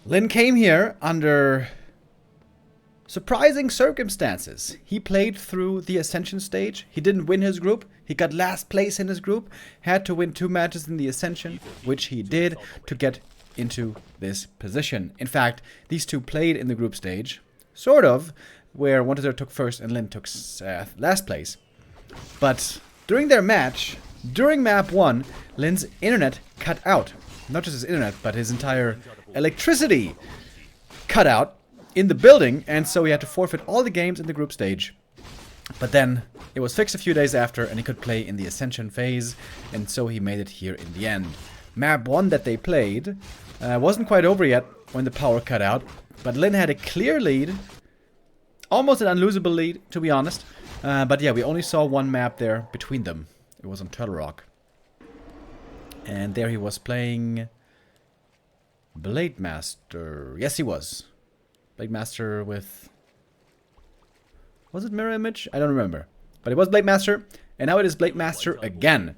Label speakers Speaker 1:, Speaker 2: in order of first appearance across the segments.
Speaker 1: Lynn came here under surprising circumstances. He played through the Ascension stage. He didn't win his group. He got last place in his group. Had to win 2 matches in the Ascension, which he did to get into this position. In fact, these two played in the group stage, sort of, where 1-0 took first and Lynn took last place. But during their match, during map 1, Lynn's internet cut out. Not just his internet, but his entire electricity cut out in the building, and so he had to forfeit all the games in the group stage. But then it was fixed a few days after, and he could play in the Ascension phase, and so he made it here in the end. Map 1 that they played wasn't quite over yet when the power cut out, but Lynn had a clear lead, almost an unlosable lead, to be honest. But yeah, we only saw one map there between them. It was on Turtle Rock. And there he was playing Blade Master. Yes, he was. Blade Master with... Was it Mirror Image? I don't remember. But it was Blade Master. And now it is Blade Master again.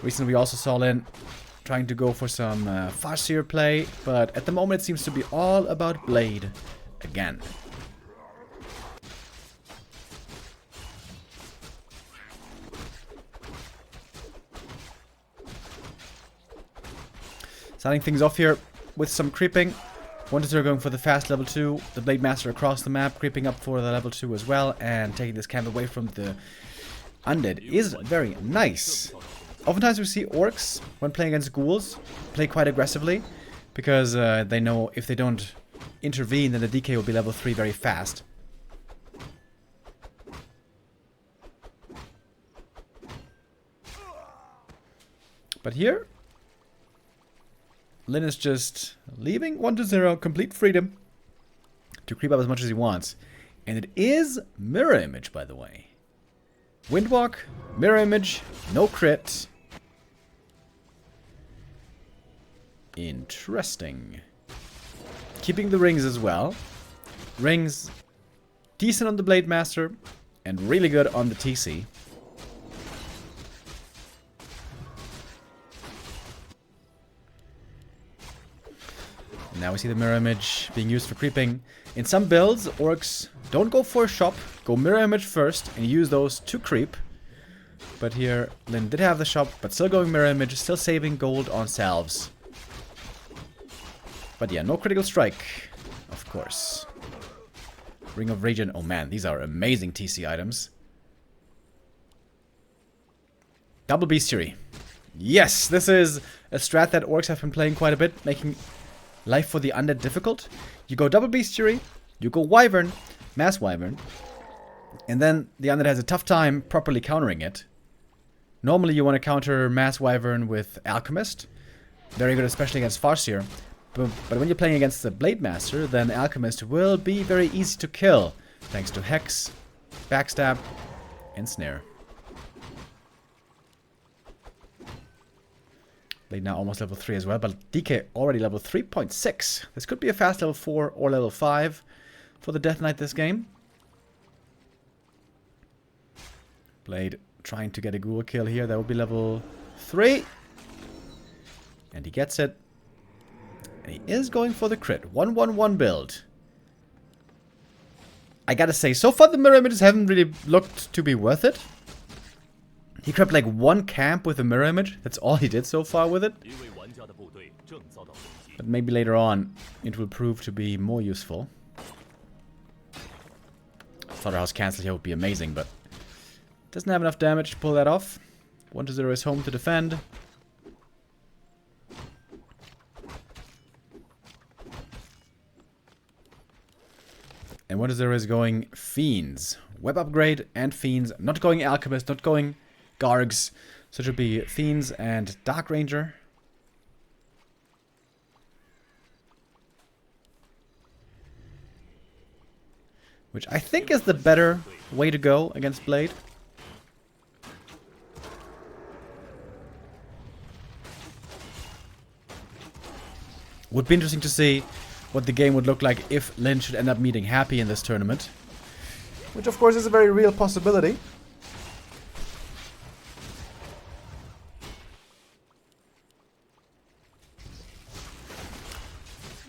Speaker 1: Recently we also saw Lynn trying to go for some Farseer play. But at the moment it seems to be all about Blade again. Starting things off here with some creeping. 1-0 going for the fast level 2. The Blade Master across the map, creeping up for the level 2 as well. And taking this camp away from the Undead is very nice. Oftentimes we see orcs, when playing against ghouls, play quite aggressively. Because they know if they don't intervene, then the DK will be level 3 very fast. But here... Lynn is just leaving 1-0, complete freedom to creep up as much as he wants. And it is Mirror Image, by the way. Windwalk, Mirror Image, no crit. Interesting. Keeping the rings as well. Rings decent on the Blade Master and really good on the TC. Now we see the Mirror Image being used for creeping. In some builds, orcs don't go for a shop, go Mirror Image first and use those to creep. But here, Lynn did have the shop, but still going Mirror Image, still saving gold on salves. But yeah, no critical strike, of course. Ring of Regen, oh man, these are amazing TC items. Double Bestiary. Yes, this is a strat that orcs have been playing quite a bit, making life for the Undead difficult. You go double Bestiary, you go Wyvern, Mass Wyvern, and then the Undead has a tough time properly countering it. Normally you want to counter Mass Wyvern with Alchemist. Very good, especially against Farseer. But when you're playing against the Blade Master, then Alchemist will be very easy to kill, thanks to Hex, Backstab, and Snare. Blade now almost level 3 as well, but DK already level 3.6. This could be a fast level 4 or level 5 for the Death Knight this game. Blade trying to get a ghoul kill here. That would be level 3. And he gets it. And he is going for the crit. 1-1-1 build. I gotta say, so far the mirror images haven't really looked to be worth it. He crept like one camp with a mirror image. That's all he did so far with it. But maybe later on it will prove to be more useful. Slaughterhouse cancel here would be amazing, but doesn't have enough damage to pull that off. 1-0 is home to defend. And 1-0 is going Fiends. Web upgrade and Fiends. Not going Alchemist, not going Gargs. So it should be Fiends and Dark Ranger. Which I think is the better way to go against Blade. Would be interesting to see what the game would look like if Lynn should end up meeting Happy in this tournament. Which of course is a very real possibility.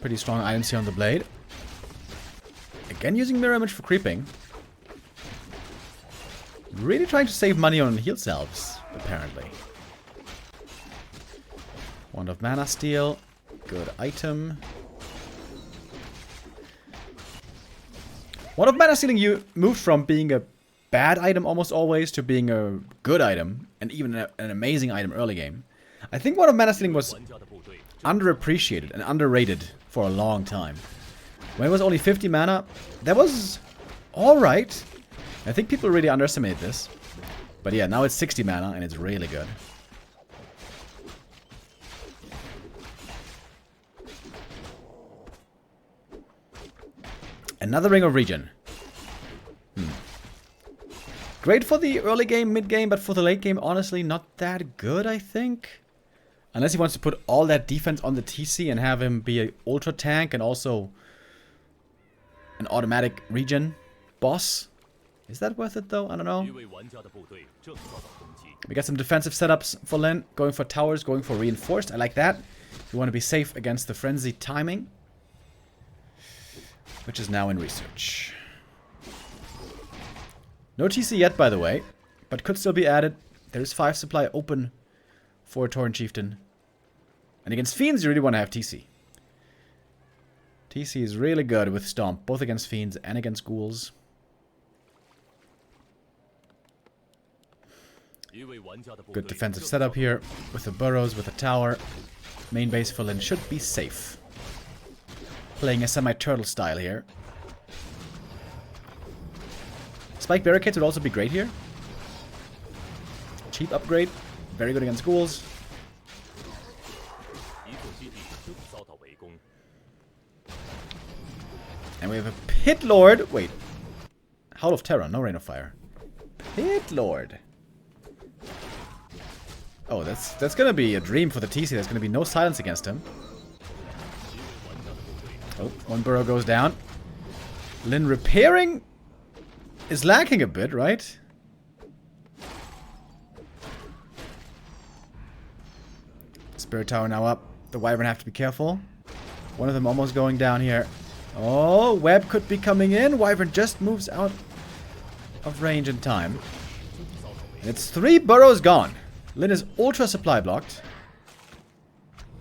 Speaker 1: Pretty strong items here on the blade. Again, using mirror image for creeping. Really trying to save money on heal salves, apparently. Wand of Mana Steal. Good item. Wand of Mana Stealing you moved from being a bad item almost always to being a good item. And even an amazing item early game. I think Wand of Mana Stealing was underappreciated and underrated for a long time. When it was only 50 mana, that was alright. I think people really underestimate this. But yeah, now it's 60 mana and it's really good. Another Ring of Regen. Great for the early game, mid game, but for the late game, honestly, not that good, I think. Unless he wants to put all that defense on the TC and have him be an ultra tank and also an automatic regen boss. Is that worth it though? I don't know. We got some defensive setups for Lynn. Going for towers, going for reinforced. I like that. You want to be safe against the frenzy timing. Which is now in research. No TC yet, by the way. But could still be added. There's 5 supply open for a Tauren Chieftain. And against Fiends, you really want to have TC. TC is really good with Stomp, both against Fiends and against Ghouls. Good defensive setup here with the burrows, with the tower. Main base for Lynn should be safe. Playing a semi-turtle style here. Spike barricades would also be great here. Cheap upgrade. Very good against Ghouls. And we have a Pit Lord. Wait. Howl of Terror, no Rain of Fire. Pit Lord. Oh, that's gonna be a dream for the TC. There's gonna be no silence against him. Oh, one burrow goes down. Lynn repairing is lacking a bit, right? Spirit Tower now up. The Wyvern have to be careful. One of them almost going down here. Oh, Web could be coming in. Wyvern just moves out of range in time. And it's 3 burrows gone. Lynn is ultra supply blocked.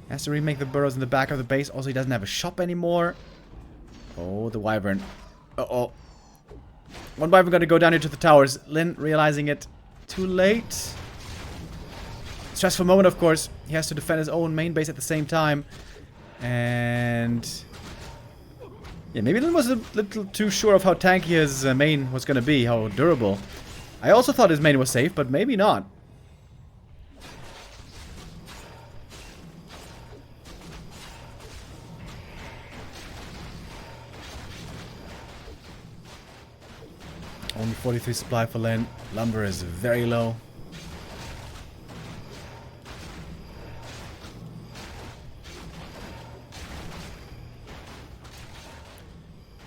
Speaker 1: Has to remake the burrows in the back of the base. Also, he doesn't have a shop anymore. Oh, the Wyvern. Uh-oh. One Wyvern got to go down here to the towers. Lynn realizing it too late. Stressful moment, of course. He has to defend his own main base at the same time. And yeah, maybe Lynn was a little too sure of how tanky his main was going to be. How durable. I also thought his main was safe, but maybe not. Only 43 supply for Lynn. Lumber is very low.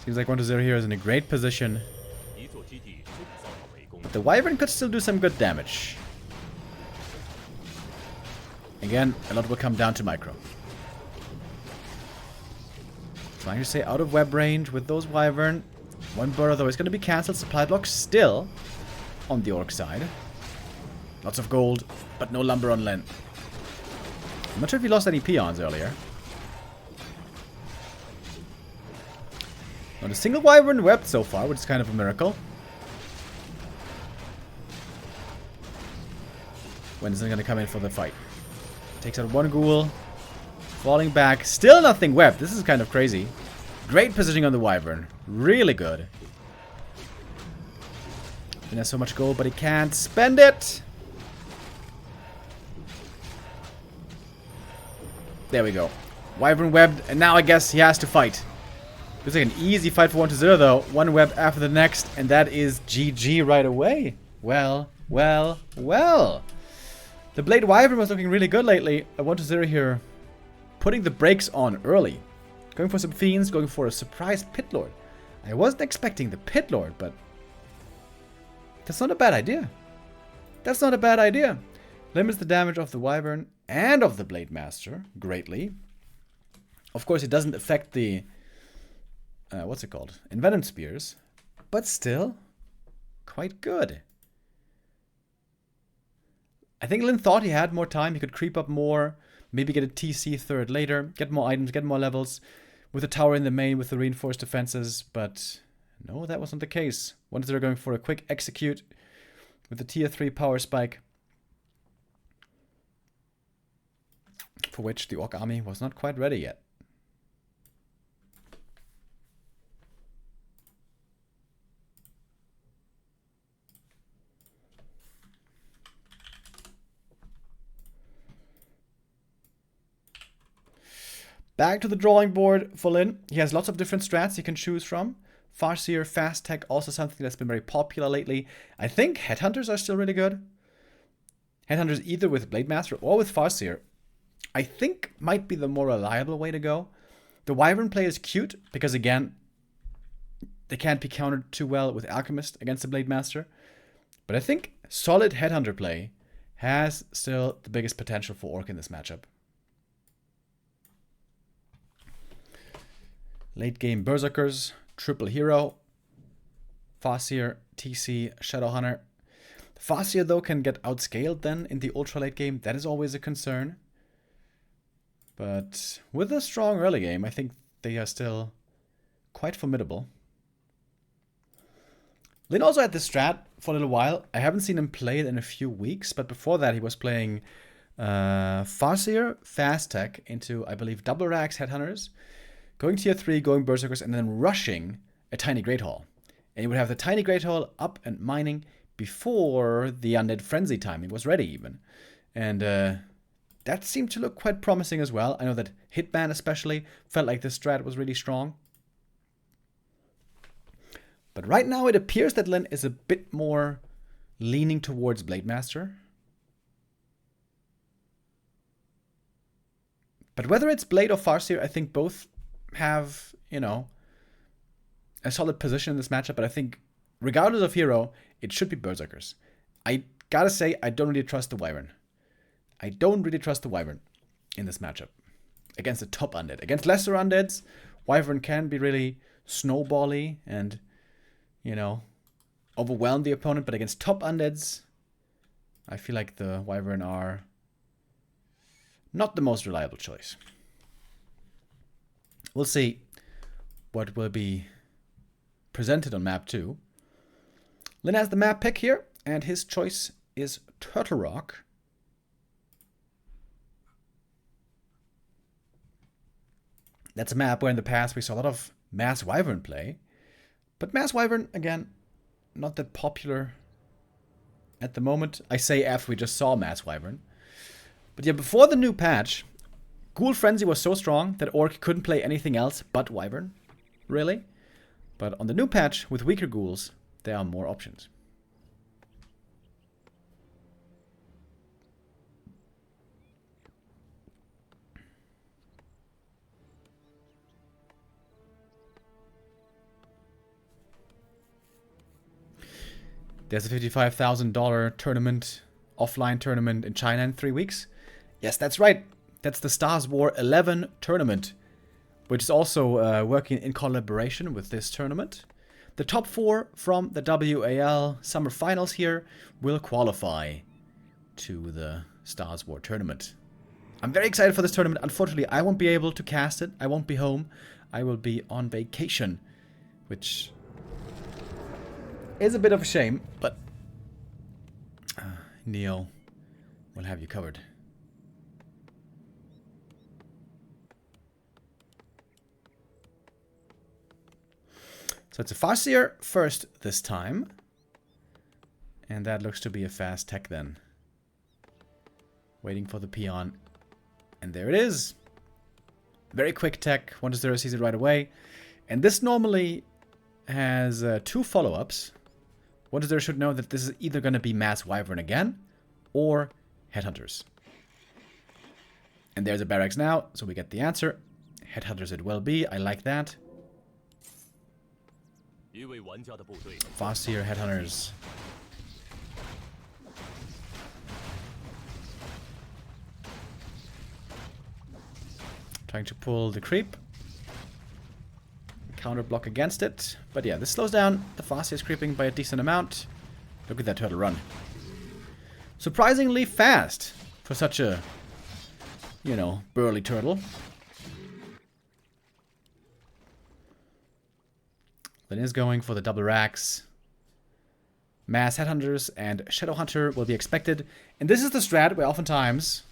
Speaker 1: Seems like 1-0 here is in a great position. But the Wyvern could still do some good damage. Again, a lot will come down to micro. Trying to stay out of web range with those Wyvern. One burrow though is going to be cancelled. Supply block still on the Orc side. Lots of gold, but no lumber on Lynn. I'm not sure if he lost any peons earlier. Not a single Wyvern webbed so far, which is kind of a miracle. When is he going to come in for the fight? Takes out one Ghoul. Falling back. Still nothing webbed. This is kind of crazy. Great positioning on the Wyvern. Really good. He has so much gold, but he can't spend it. There we go. Wyvern webbed, and now I guess he has to fight. Looks like an easy fight for 1-0 though. One web after the next, and that is GG right away. Well, well, well. The Blade Wyvern was looking really good lately. A 1-0 here. Putting the brakes on early. Going for some Fiends, going for a surprise Pit Lord. I wasn't expecting the Pit Lord, but that's not a bad idea. That's not a bad idea. Limits the damage of the Wyvern and of the Blade Master greatly. Of course, it doesn't affect the, what's it called? Envenomed Spears, but still quite good. I think Lynn thought he had more time. He could creep up more, maybe get a TC third later, get more items, get more levels, with the tower in the main, with the reinforced defenses, but no, that wasn't the case. Once they're going for a quick execute with the tier 3 power spike, for which the Orc army was not quite ready yet. Back to the drawing board for Lynn. He has lots of different strats he can choose from. Farseer, Fast Tech, also something that's been very popular lately. I think Headhunters are still really good. Headhunters either with Blade Master or with Farseer, I think might be the more reliable way to go. The Wyvern play is cute because, again, they can't be countered too well with Alchemist against the Blade Master. But I think solid Headhunter play has still the biggest potential for Orc in this matchup. Late game Berserkers, triple hero, Farseer, TC, Shadowhunter. Farseer, though, can get outscaled then in the ultra late game. That is always a concern. But with a strong early game, I think they are still quite formidable. Lynn also had this strat for a little while. I haven't seen him play it in a few weeks, but before that he was playing Farseer, Fast Tech into, I believe, double racks Headhunters, going tier 3, going Berserkers, and then rushing a Tiny Great Hall. And he would have the Tiny Great Hall up and mining before the Undead Frenzy timing was ready even. And that seemed to look quite promising as well. I know that Hitman especially felt like this strat was really strong. But right now it appears that Lynn is a bit more leaning towards Blade Master. But whether it's Blade or Farseer, I think both have, you know, a solid position in this matchup. But I think regardless of hero, it should be Berserkers. I gotta say, I don't really trust the Wyvern. I don't really trust the Wyvern in this matchup against the top Undead. Against lesser Undeads, Wyvern can be really snowbally and, you know, overwhelm the opponent. But against top Undeads, I feel like the Wyvern are not the most reliable choice. We'll see what will be presented on map 2. Lynn has the map pick here, and his choice is Turtle Rock. That's a map where in the past we saw a lot of Mass Wyvern play. But Mass Wyvern, again, not that popular at the moment. I say after we just saw Mass Wyvern. But yeah, before the new patch, Ghoul Frenzy was so strong that Orc couldn't play anything else but Wyvern, really. But on the new patch, with weaker ghouls, there are more options. There's a $55,000 tournament, offline tournament in China in 3 weeks. Yes, that's right. That's the Stars War 11 tournament, which is also working in collaboration with this tournament. The top 4 from the WAL Summer Finals here will qualify to the Stars War tournament. I'm very excited for this tournament. Unfortunately, I won't be able to cast it. I won't be home. I will be on vacation, which is a bit of a shame, but Neo will have you covered. So it's a Farseer first this time. And that looks to be a Fast Tech then. Waiting for the peon. And there it is. Very quick tech. 1-0 sees it right away. And this normally has 2 follow-ups. 1-0 should know that this is either going to be Mass Wyvern again or Headhunters. And there's a barracks now, so we get the answer. Headhunters it will be. I like that. Farseer, Headhunters. Trying to pull the creep. Counter block against it. But yeah, this slows down the Fastier's creeping by a decent amount. Look at that turtle run. Surprisingly fast for such a, you know, burly turtle. Lynn is going for the double racks. Mass Headhunters and Shadow Hunter will be expected. And this is the strat where oftentimes,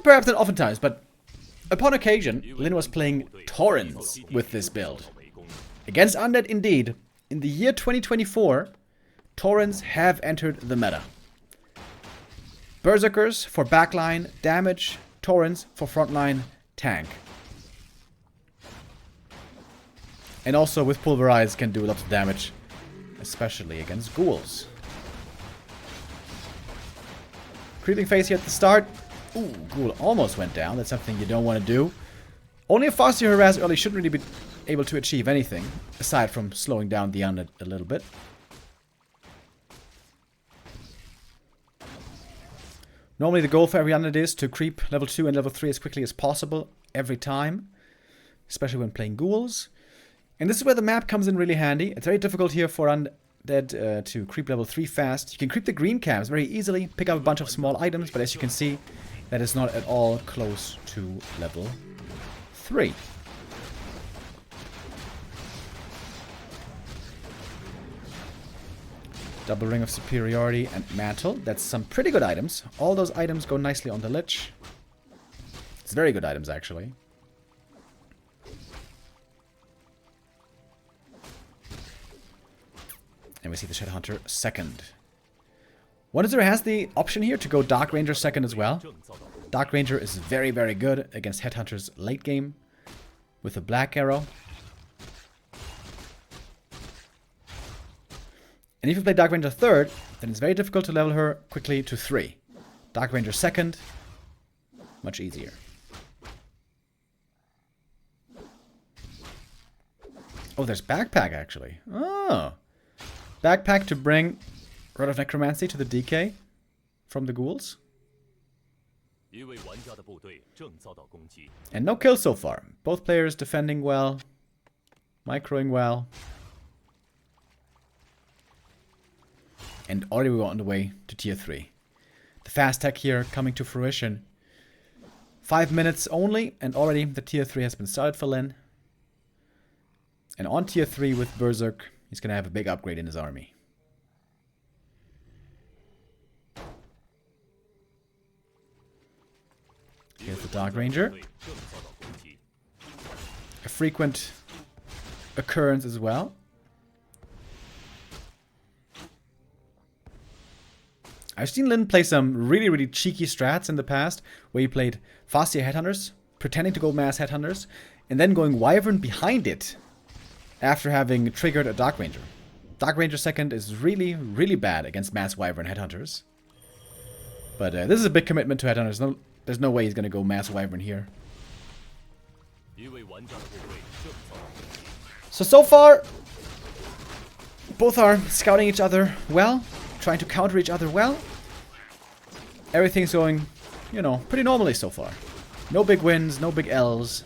Speaker 1: perhaps not oftentimes, but upon occasion, Lynn was playing Torrents with this build. Against Undead, indeed, in the year 2024, Torrents have entered the meta. Berserkers for backline damage, Torrents for frontline tank. And also with Pulverize can do lots of damage, especially against ghouls. Creeping phase here at the start. Ooh, ghoul almost went down. That's something you don't want to do. Only a Faster harass early shouldn't really be able to achieve anything, aside from slowing down the Undead a little bit. Normally the goal for every Undead is to creep level 2 and level 3 as quickly as possible every time, especially when playing ghouls. And this is where the map comes in really handy. It's very difficult here for Undead to creep level 3 fast. You can creep the green camps very easily, pick up a bunch of small items, but as you can see, that is not at all close to level 3. Double Ring of Superiority and Mantle. That's some pretty good items. All those items go nicely on the Lich. It's very good items, actually. And we see the Shadow Hunter second. Wonder has the option here to go Dark Ranger second as well. Dark Ranger is very, very good against Headhunters late game with a Black Arrow. And if you play Dark Ranger third, then it's very difficult to level her quickly to 3. Dark Ranger second, much easier. Oh, there's Backpack actually. Oh. Backpack to bring Rod of Necromancy to the DK from the ghouls. And no kills so far. Both players defending well, microing well. And already we're on the way to tier 3. The fast tech here coming to fruition. 5 minutes only, and already the tier 3 has been started for Lynn. And on tier 3 with Berserk, he's going to have a big upgrade in his army. Here's the Dark Ranger. A frequent occurrence as well. I've seen Lynn play some really, really cheeky strats in the past, where he played Fastia Headhunters, pretending to go Mass Headhunters, and then going Wyvern behind it after having triggered a Dark Ranger. Dark Ranger second is really, really bad against Mass Wyvern Headhunters. But this is a big commitment to Headhunters. There's no way he's going to go Mass Wyvern here. So far, both are scouting each other well, trying to counter each other well. Everything's going, you know, pretty normally so far. No big wins, no big L's.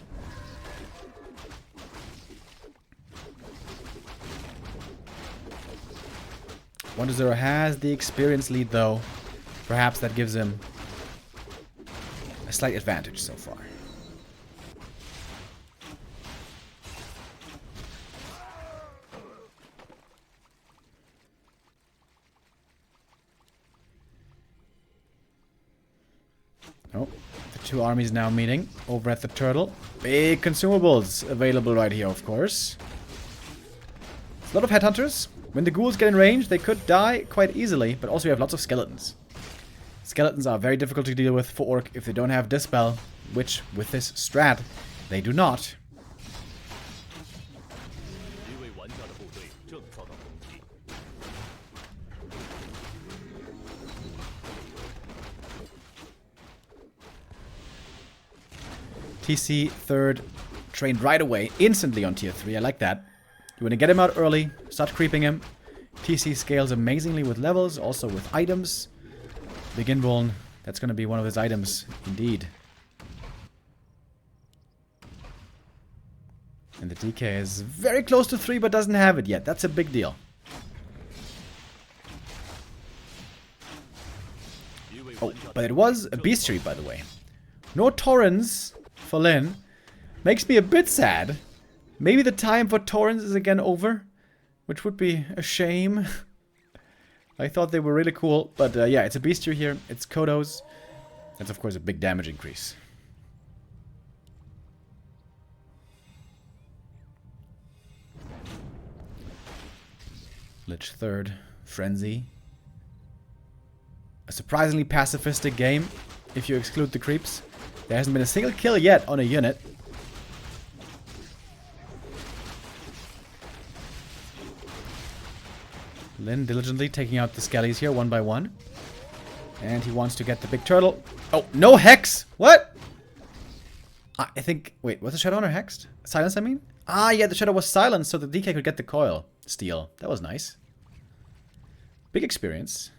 Speaker 1: Eer0 has the experience lead though. Perhaps that gives him a slight advantage so far. Oh, the two armies now meeting over at the turtle. Big consumables available right here, of course. A lot of headhunters. When the ghouls get in range, they could die quite easily, but also you have lots of skeletons. Skeletons are very difficult to deal with for Orc if they don't have Dispel, which, with this strat, they do not. TC third, trained right away, instantly on tier 3, I like that. You want to get him out early, start creeping him. TC scales amazingly with levels, also with items. Big Invuln, that's going to be one of his items, indeed. And the DK is very close to 3 but doesn't have it yet. That's a big deal. Oh, but it was a bestiary, by the way. No Torrens for Lynn. Makes me a bit sad. Maybe the time for Torrens is again over. Which would be a shame. I thought they were really cool. But yeah, it's a bestiary here. It's Kodos. That's of course a big damage increase. Lich third. Frenzy. A surprisingly pacifistic game, if you exclude the creeps. There hasn't been a single kill yet on a unit. Lynn diligently taking out the skellies here one by one. And he wants to get the big turtle. Oh, no hex! What? I think... Wait, was the Shadow Hunter hexed? Silenced, I mean? Ah, yeah, the Shadow was silenced so the DK could get the coil steal. That was nice. Big experience.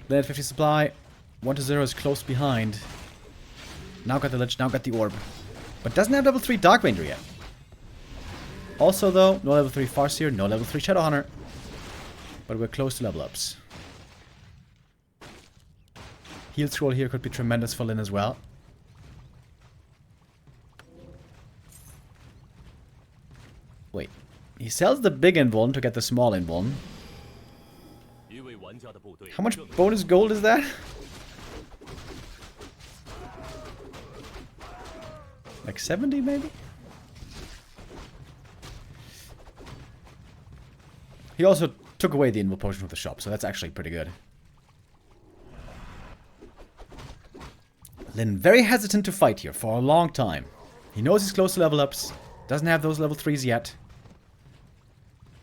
Speaker 1: Lynn at 50 supply. 1-0 is close behind. Now got the Lich, now got the Orb. But doesn't have level 3 Dark Ranger yet. Also though, no level 3 Farseer, no level 3 Shadow Hunter. But we're close to level ups. Heal Scroll here could be tremendous for Lynn as well. Wait. He sells the big invuln to get the small invuln. How much bonus gold is that? Like 70 maybe? He also took away the invul potion from the shop, so that's actually pretty good. Lynn very hesitant to fight here for a long time. He knows he's close to level ups. Doesn't have those level 3s yet.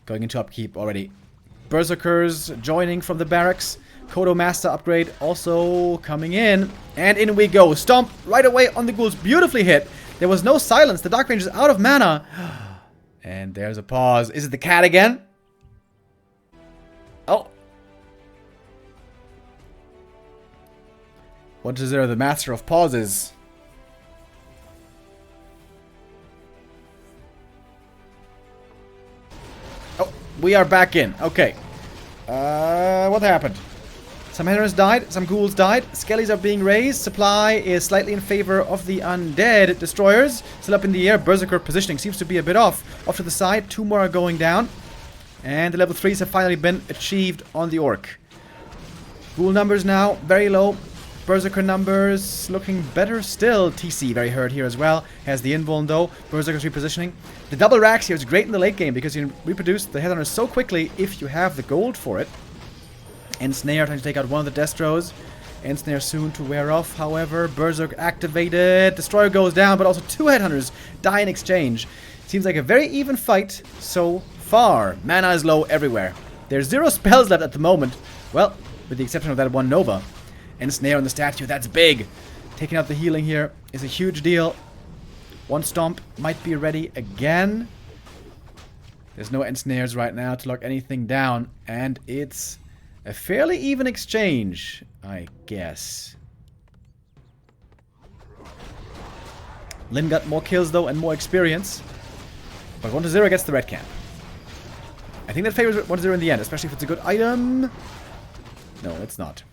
Speaker 1: Going into upkeep already. Berserkers joining from the barracks. Kodo Master upgrade also coming in. And in we go. Stomp right away on the ghouls. Beautifully hit. There was no silence. The Dark Ranger is out of mana. And there's a pause. Is it the cat again? Oh. 1-0, the master of pauses. Oh, we are back in. Okay. What happened? Some headers died, some ghouls died, skellies are being raised, supply is slightly in favor of the undead destroyers. Still up in the air, berserker positioning seems to be a bit off. Off to the side, 2 more are going down. And the level 3s have finally been achieved on the orc. Ghoul numbers now, very low. Berserker numbers looking better still. TC very hurt here as well. Has the invuln though. Berserker's repositioning. The double racks here is great in the late game because you can reproduce the headhunters so quickly if you have the gold for it. Ensnare trying to take out one of the Destros. Ensnare soon to wear off, however. Berserk activated. Destroyer goes down, but also 2 headhunters die in exchange. Seems like a very even fight so far. Mana is low everywhere. There's 0 spells left at the moment. Well, with the exception of that one Nova. Ensnare on the statue, that's big. Taking out the healing here is a huge deal. One stomp might be ready again. There's no ensnares right now to lock anything down. And it's a fairly even exchange, I guess. Lynn got more kills though and more experience. But 1-0 gets the red camp. I think that favors 1-0 in the end, especially if it's a good item. No, it's not.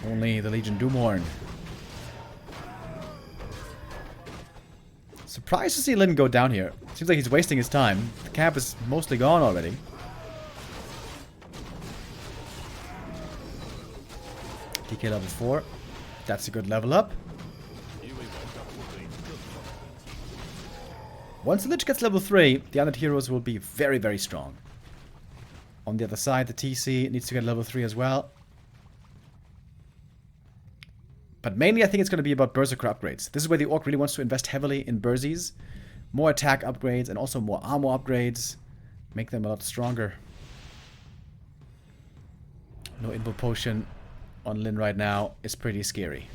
Speaker 1: Only the Legion Doomhorn. Surprised to see Lynn go down here. Seems like he's wasting his time. The camp is mostly gone already. DK level 4. That's a good level up. Once the Lich gets level 3, the Undead heroes will be very, very strong. On the other side, the TC needs to get level 3 as well. But mainly I think it's going to be about Berserker upgrades. This is where the Orc really wants to invest heavily in Bersies. More attack upgrades and also more armor upgrades. Make them a lot stronger. No Invul Potion on Lynn right now is pretty scary.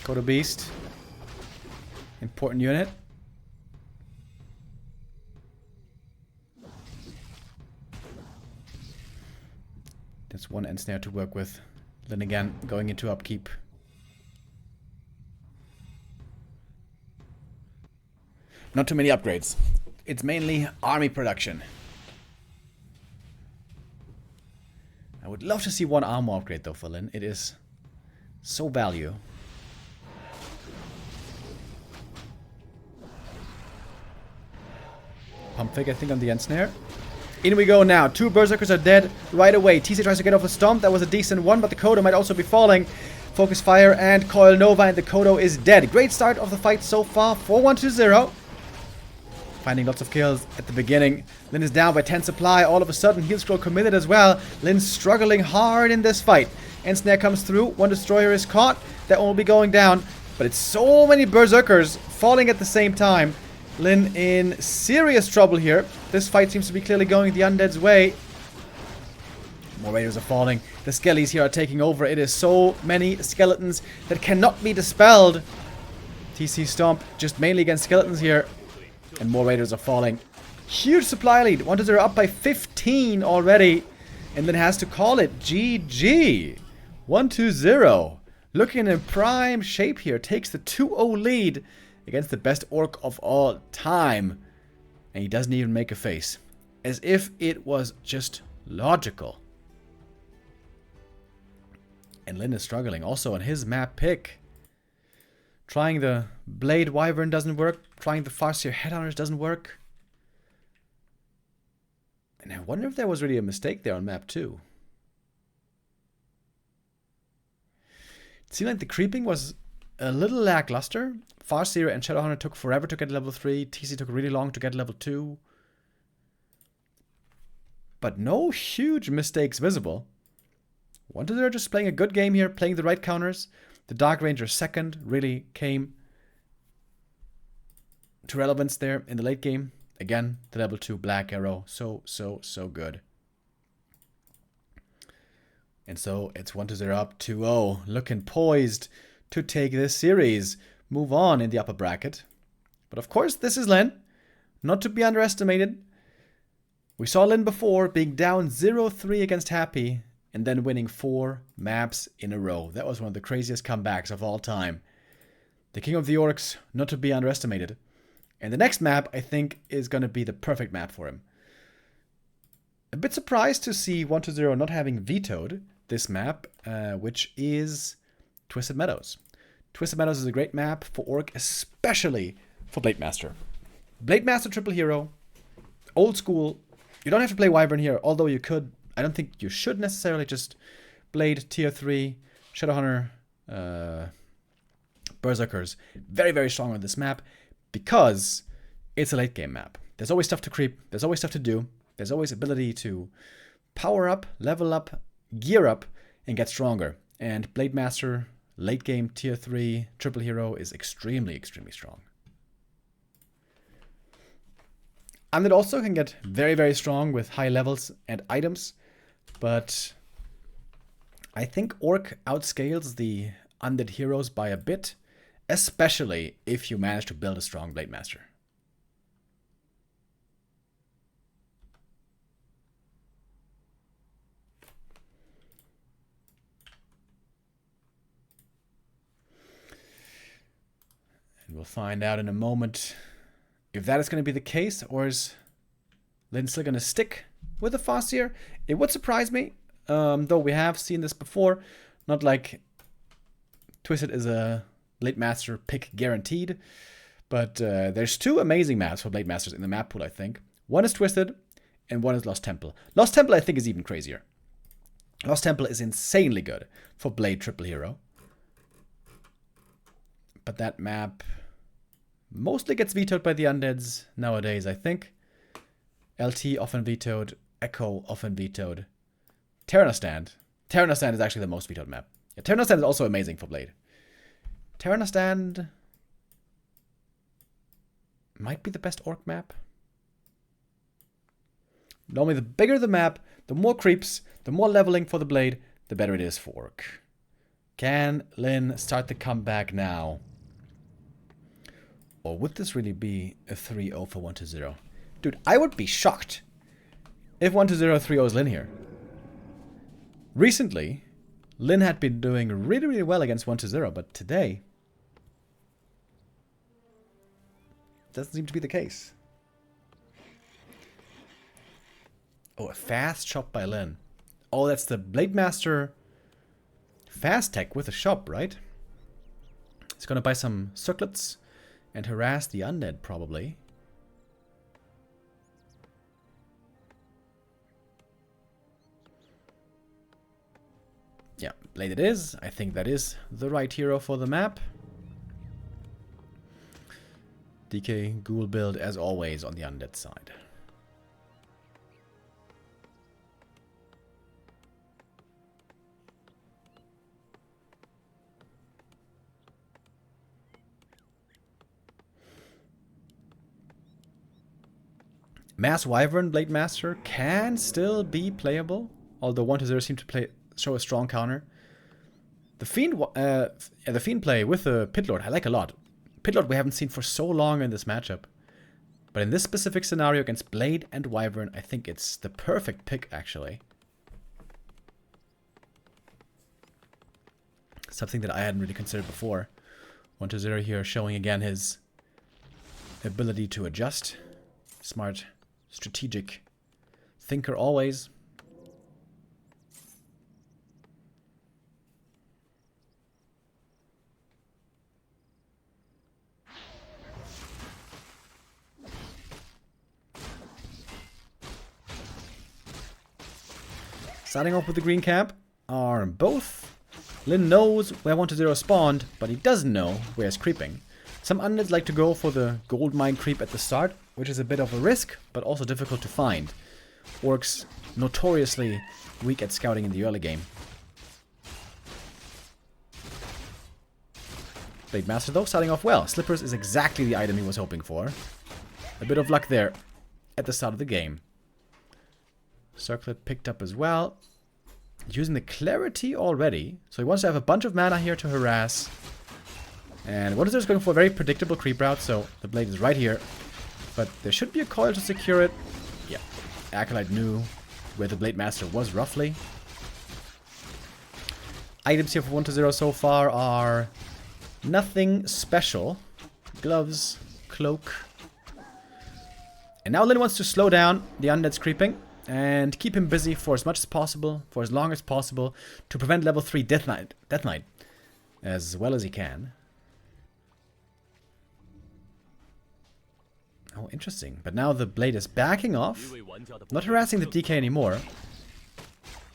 Speaker 1: Kodo Beast. Important unit. That's one ensnare to work with. Then again, going into upkeep. Not too many upgrades. It's mainly army production. I would love to see one armor upgrade though for Lynn. It is so value. Pump fake, I think, on the end snare. In we go now. 2 Berserkers are dead right away. TC tries to get off a stomp. That was a decent one, but the Kodo might also be falling. Focus Fire and Coil Nova, and the Kodo is dead. Great start of the fight so far for 1-2-0. Finding lots of kills at the beginning. Lynn is down by 10 supply. All of a sudden, heal scroll committed as well. Lynn's struggling hard in this fight. End snare comes through. One destroyer is caught. That one will be going down. But it's so many Berserkers falling at the same time. Lynn in serious trouble here. This fight seems to be clearly going the Undead's way. More raiders are falling. The skellies here are taking over. It is so many skeletons that cannot be dispelled. TC Stomp just mainly against skeletons here. And more raiders are falling. Huge supply lead. 1-0 up by 15 already. And then has to call it GG. 1-2-0. Looking in prime shape here. Takes the 2-0 lead against the best orc of all time. And he doesn't even make a face. As if it was just logical. And Lynn is struggling also on his map pick. Trying the Blade Wyvern doesn't work. Trying the Farseer Headhunters doesn't work. And I wonder if there was really a mistake there on map 2. It seemed like the creeping was a little lackluster. Farseer and Shadowhunter took forever to get level 3. TC took really long to get level 2. But no huge mistakes visible. 1-0 just playing a good game here, playing the right counters. The Dark Ranger second really came to relevance there in the late game. Again, the level 2 Black Arrow. So good. And so it's 1-0 up, 2-0. Looking poised to take this series. Move on in the upper bracket. But of course, this is Lynn. Not to be underestimated. We saw Lynn before being down 0-3 against Happy. And then winning 4 maps in a row. That was one of the craziest comebacks of all time. The King of the Orcs, not to be underestimated. And the next map, I think, is going to be the perfect map for him. A bit surprised to see 1-0 not having vetoed this map, which is Twisted Meadows. Twisted Meadows is a great map for Orc, especially for Blade Master. Blade Master triple hero, old school. You don't have to play Wyvern here, although you could. I don't think you should necessarily just Blade, Tier 3, Shadowhunter, Berserkers. Very, very strong on this map because it's a late game map. There's always stuff to creep. There's always stuff to do. There's always ability to power up, level up, gear up, and get stronger. And Blade Master, late game, Tier 3, triple hero is extremely, extremely strong. Undead also can get very, very strong with high levels and items. But I think Orc outscales the Undead heroes by a bit, especially if you manage to build a strong Blade Master. And we'll find out in a moment if that is going to be the case, or is Lynn still going to stick with the Farseer. It would surprise me, though we have seen this before. Not like Twisted is a Blade Master pick guaranteed, but there's 2 amazing maps for Blade Masters in the map pool, I think. One is Twisted, and one is Lost Temple. Lost Temple, I think, is even crazier. Lost Temple is insanely good for Blade triple hero. But that map mostly gets vetoed by the Undeads nowadays, I think. LT often vetoed. Echo often vetoed. Terranosstand. Terranosstand is actually the most vetoed map. Yeah, Terranosstand is also amazing for Blade. Terranosstand might be the best Orc map. Normally, the bigger the map, the more creeps, the more leveling for the Blade, the better it is for Orc. Can Lynn start the comeback now? Or would this really be a 3-0 for 1-0? Dude, I would be shocked if 1-0 3-0 is Lynn here. Recently, Lynn had been doing really, really well against 1-0, but today doesn't seem to be the case. Oh, a fast shop by Lynn. Oh, that's the Blade Master fast tech with a shop, right? He's gonna buy some circlets and harass the Undead, probably. Yeah, Blade it is. I think that is the right hero for the map. DK Ghoul build, as always, on the Undead side. Mass Wyvern Blade Master can still be playable, although 1-0 seem to show a strong counter. The Fiend play with the Pit Lord I like a lot. Pit Lord we haven't seen for so long in this matchup. But in this specific scenario against Blade and Wyvern, I think it's the perfect pick, actually. Something that I hadn't really considered before. 1-0 here showing again his ability to adjust. Smart, strategic thinker always. Starting off with the green cap are both. Lynn knows where 1-0 spawned, but he doesn't know where it's creeping. Some undeads like to go for the gold mine creep at the start, which is a bit of a risk, but also difficult to find. Orcs notoriously weak at scouting in the early game. Blade Master though, starting off well. Slippers is exactly the item he was hoping for. A bit of luck there at the start of the game. Circlet picked up as well. Using the Clarity already. So he wants to have a bunch of mana here to harass. And 1-0 is going for a very predictable creep route, so the blade is right here. But there should be a coil to secure it. Yeah, Acolyte knew where the Blade Master was roughly. Items here for 1-0 so far are nothing special. Gloves, cloak. And now Lynn wants to slow down the Undead's creeping and keep him busy for as much as possible, for as long as possible, to prevent level 3 Death Knight as well as he can. Oh, interesting. But now the blade is backing off, not harassing the DK anymore.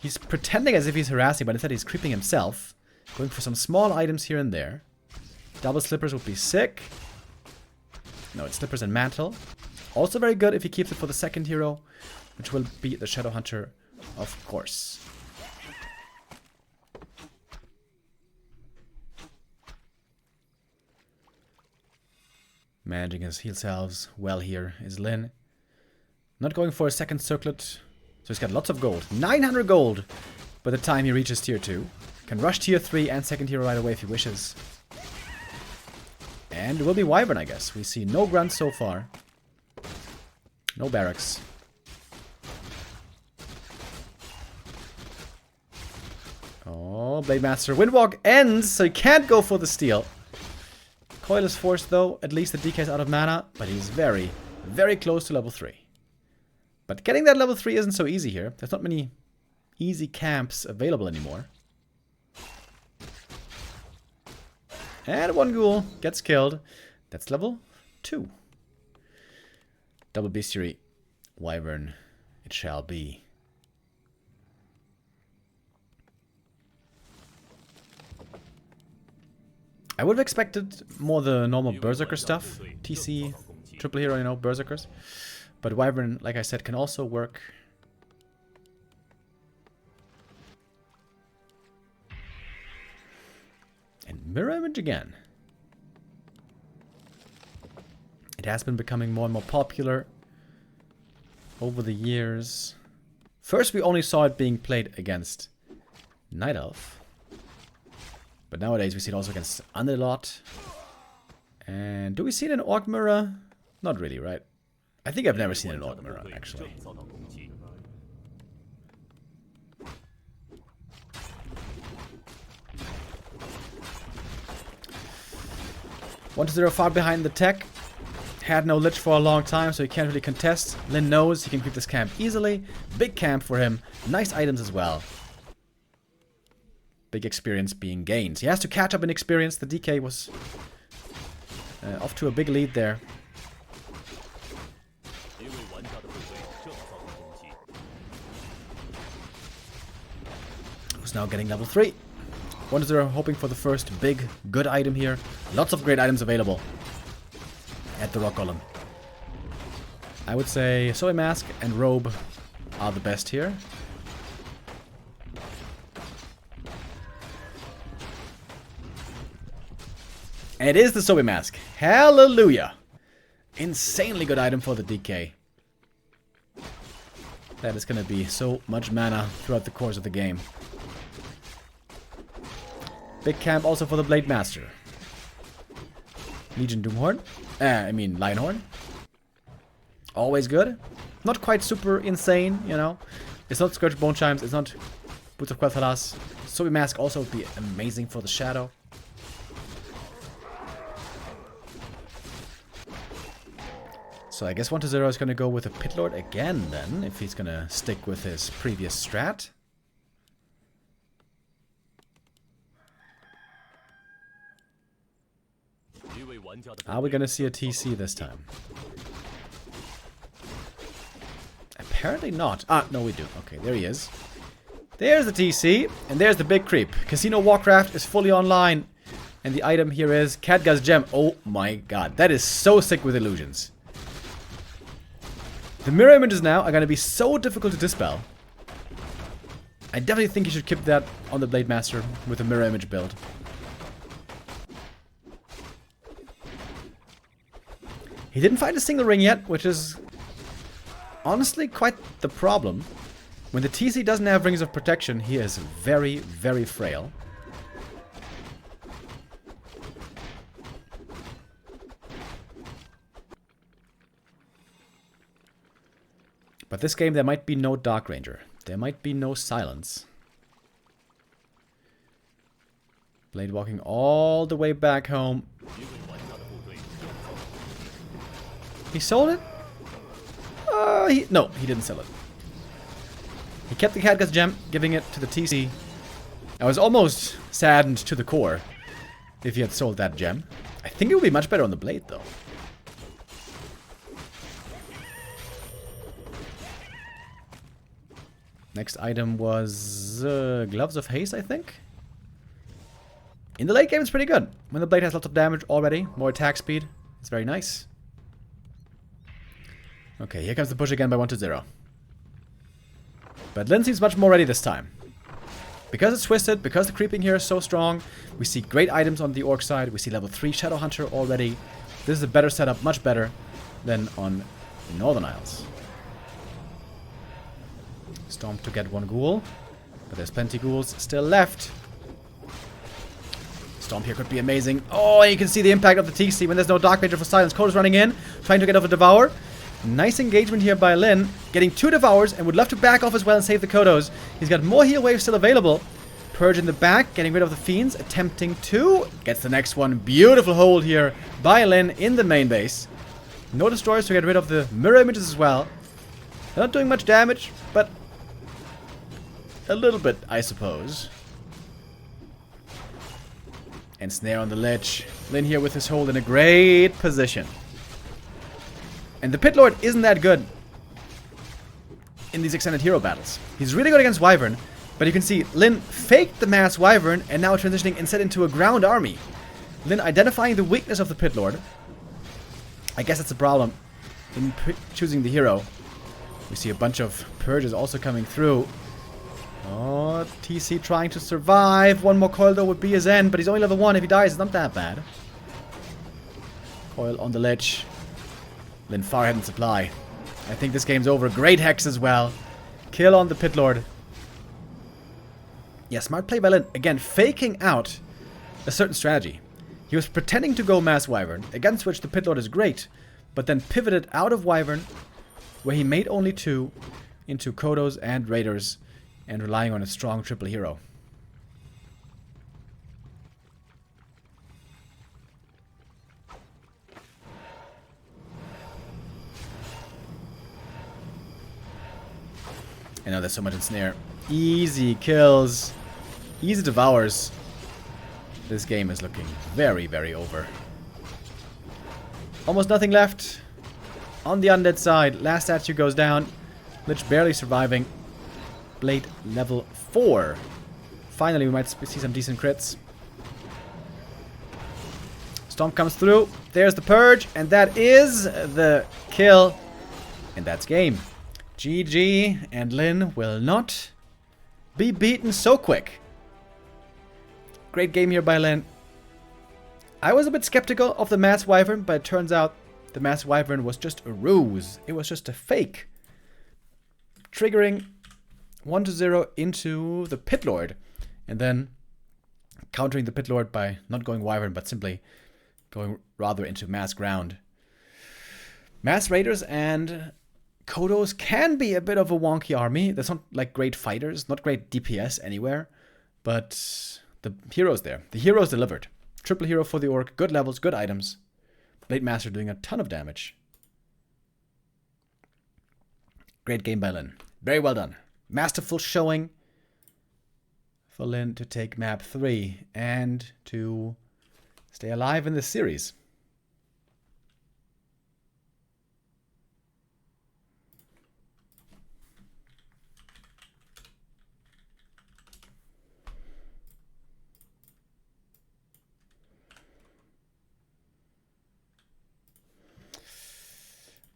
Speaker 1: He's pretending as if he's harassing, but instead he's creeping himself, going for some small items here and there. Double slippers would be sick. No, it's slippers and mantle. Also very good if he keeps it for the second hero, which will be the Shadow Hunter, of course. Managing his heal salves well here is Lynn. Not going for a second circlet, so he's got lots of gold. 900 gold by the time he reaches tier 2. Can rush tier 3 and second hero right away if he wishes. And it will be Wyvern, I guess. We see no grunts so far. No barracks. Oh, Blade Master Windwalk ends, so he can't go for the steal. Coil is forced though, at least the DK is out of mana, but he's very, very close to level 3. But getting that level 3 isn't so easy here. There's not many easy camps available anymore. And one ghoul gets killed. That's level 2. Double bestiary. Wyvern it shall be. I would have expected more the normal Berserker stuff. TC, triple hero, you know, Berserkers. But Wyvern, like I said, can also work. And mirror image again. It has been becoming more and more popular over the years. First we only saw it being played against Night Elf. But nowadays we see it also against Undead a lot. And do we see it in Orc Mirror? Not really, right? I think I've never seen it in Orc Mirror, actually. 1-0 far behind the tech. Had no lich for a long time, so he can't really contest. Lynn knows he can creep this camp easily. Big camp for him. Nice items as well. Big experience being gained. He has to catch up in experience. The DK was off to a big lead there. Who's now getting level 3. 1-0 hoping for the first big, good item here. Lots of great items available at the Rock Golem. I would say Soy Mask and Robe are the best here. And it is the Soy Mask. Hallelujah! Insanely good item for the DK. That is going to be so much mana throughout the course of the game. Big camp also for the Blade Master. Legion Doomhorn. Lionhorn. Always good. Not quite super insane, you know. It's not Scourge Bone Chimes. It's not Boots of Quel'Thalas. Soy Mask also would be amazing for the Shadow. So I guess 1-0 is going to go with a Pit Lord again then, if he's going to stick with his previous strat. Are we going to see a TC this time? Apparently not. Ah, no we do. Okay, there he is. There's the TC, and there's the big creep. Casino Warcraft is fully online, and the item here is Khadga's Gem. Oh my god, that is so sick with illusions. The mirror images now are going to be so difficult to dispel. I definitely think you should keep that on the Blade Master with a mirror image build. He didn't find a single ring yet, which is honestly quite the problem. When the TC doesn't have rings of protection, he is very, very frail. But this game, there might be no Dark Ranger. There might be no Silence. Blade walking all the way back home. He sold it? No, he didn't sell it. He kept the Khadga's Gem, giving it to the TC. I was almost saddened to the core if he had sold that gem. I think it would be much better on the Blade, though. Next item was Gloves of Haste, I think. In the late game, it's pretty good. When the Blade has lots of damage already, more attack speed, it's very nice. Okay, here comes the push again by 1-0. But Lynn seems much more ready this time. Because it's twisted, because the creeping here is so strong, we see great items on the Orc side. We see level 3 Shadow Hunter already. This is a better setup, much better than on Northern Isles. Stomp to get one ghoul, but there's plenty ghouls still left. Stomp here could be amazing. Oh, and you can see the impact of the TC when there's no Dark Ranger for Silence. Coda's running in, trying to get off a Devour. Nice engagement here by Lynn, getting 2 Devours, and would love to back off as well and save the Kodos. He's got more heal waves still available. Purge in the back, getting rid of the Fiends, attempting to... Gets the next one. Beautiful hold here by Lynn in the main base. No Destroyers to get rid of the mirror images as well. They're not doing much damage, but... a little bit, I suppose. And Snare on the ledge. Lynn here with his hold in a great position. And the Pit Lord isn't that good in these extended hero battles. He's really good against Wyvern, but you can see Lynn faked the mass Wyvern and now transitioning instead into a ground army. Lynn identifying the weakness of the Pit Lord. I guess that's a problem in choosing the hero. We see a bunch of purges also coming through. Oh, TC trying to survive. One more coil though would be his end, but he's only level 1. If he dies, it's not that bad. Coil on the ledge. Lynn far ahead in supply. I think this game's over. Great Hex as well. Kill on the Pit Lord. Yeah, smart play by Lynn. Again, faking out a certain strategy. He was pretending to go Mass Wyvern, against which the Pit Lord is great, but then pivoted out of Wyvern, where he made only 2, into Kodos and Raiders, and relying on a strong triple hero. I know there's so much in snare. Easy kills. Easy devours. This game is looking very, very over. Almost nothing left. On the undead side, last statue goes down. Lich barely surviving. Blade level 4. Finally, we might see some decent crits. Stomp comes through. There's the purge. And that is the kill. And that's game. GG. And Lynn will not be beaten so quick. Great game here by Lynn. I was a bit skeptical of the Mass Wyvern, but it turns out the Mass Wyvern was just a ruse. It was just a fake. Triggering 1-0 into the Pit Lord. And then countering the Pit Lord by not going Wyvern, but simply going rather into Mass Ground. Mass Raiders and Kodos can be a bit of a wonky army. That's not like great fighters, not great DPS anywhere. But the heroes there. The heroes delivered. Triple hero for the orc. Good levels, good items. Blade Master doing a ton of damage. Great game by Lynn. Very well done. Masterful showing for Lynn to take map 3 and to stay alive in this series.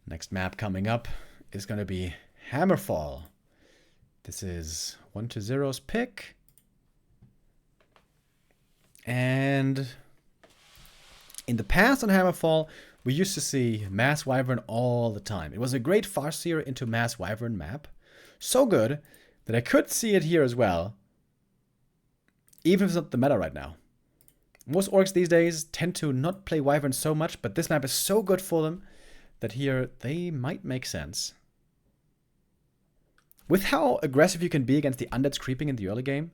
Speaker 1: Next map coming up is going to be Hammerfall. This is 1-0's pick. And in the past on Hammerfall, we used to see Mass Wyvern all the time. It was a great Farseer into Mass Wyvern map. So good that I could see it here as well. Even if it's not the meta right now. Most orcs these days tend to not play Wyvern so much, but this map is so good for them that here they might make sense. With how aggressive you can be against the undeads creeping in the early game,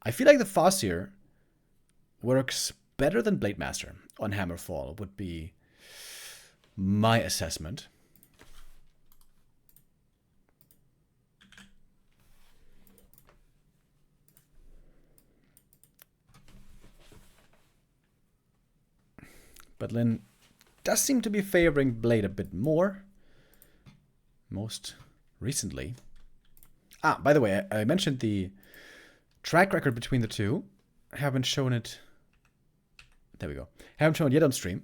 Speaker 1: I feel like the Farseer works better than Blade Master on Hammerfall, would be my assessment. But Lynn does seem to be favoring Blade a bit more. Most recently. By the way, I mentioned the track record between the two. I haven't shown it. There we go. Haven't shown it yet on stream.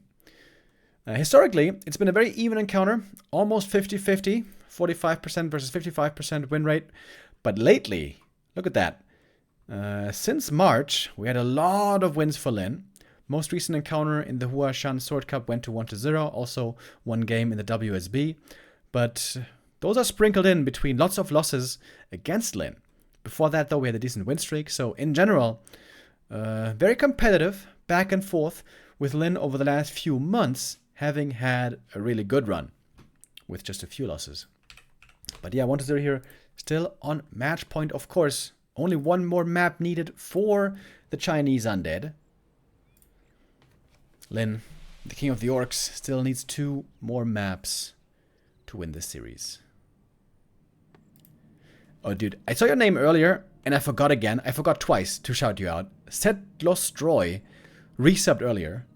Speaker 1: Historically, it's been a very even encounter. Almost 50-50. 45% versus 55% win rate. But lately, look at that. Since March, we had a lot of wins for Lynn. Most recent encounter in the Hua Shan Sword Cup went to 1-0. Also, one game in the WSB. But those are sprinkled in between lots of losses against Lynn. Before that, though, we had a decent win streak. So, in general, very competitive, back and forth, with Lynn over the last few months having had a really good run with just a few losses. But yeah, 1-0 here, still on match point, of course. Only one more map needed for the Chinese Undead. Lynn, the king of the orcs, still needs 2 more maps to win this series. Oh, dude, I saw your name earlier, and I forgot again. I forgot twice to shout you out. Setlostroy resubbed earlier.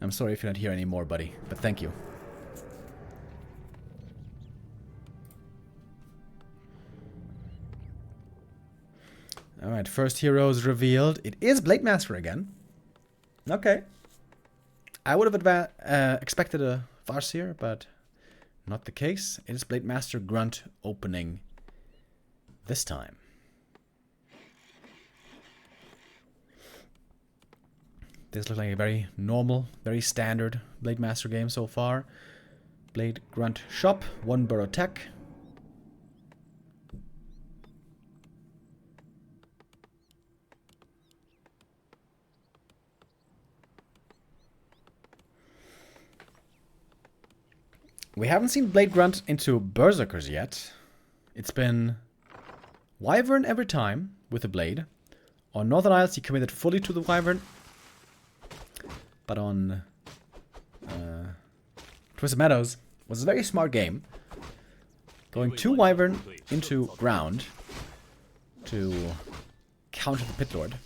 Speaker 1: I'm sorry if you're not here anymore, buddy, but thank you. Alright, first hero is revealed. It is Blade Master again. Okay. I would have expected a Farseer, but not the case. It is Blade Master Grunt opening this time. This looks like a very normal, very standard Blade Master game so far. Blade Grunt Shop, 1 burrow tech. We haven't seen Blade Grunt into Berserkers yet. It's been Wyvern every time with the Blade. On Northern Isles, he committed fully to the Wyvern. But on Twisted Meadows was a very smart game. Going 2 Wyvern into ground to counter the Pit Lord.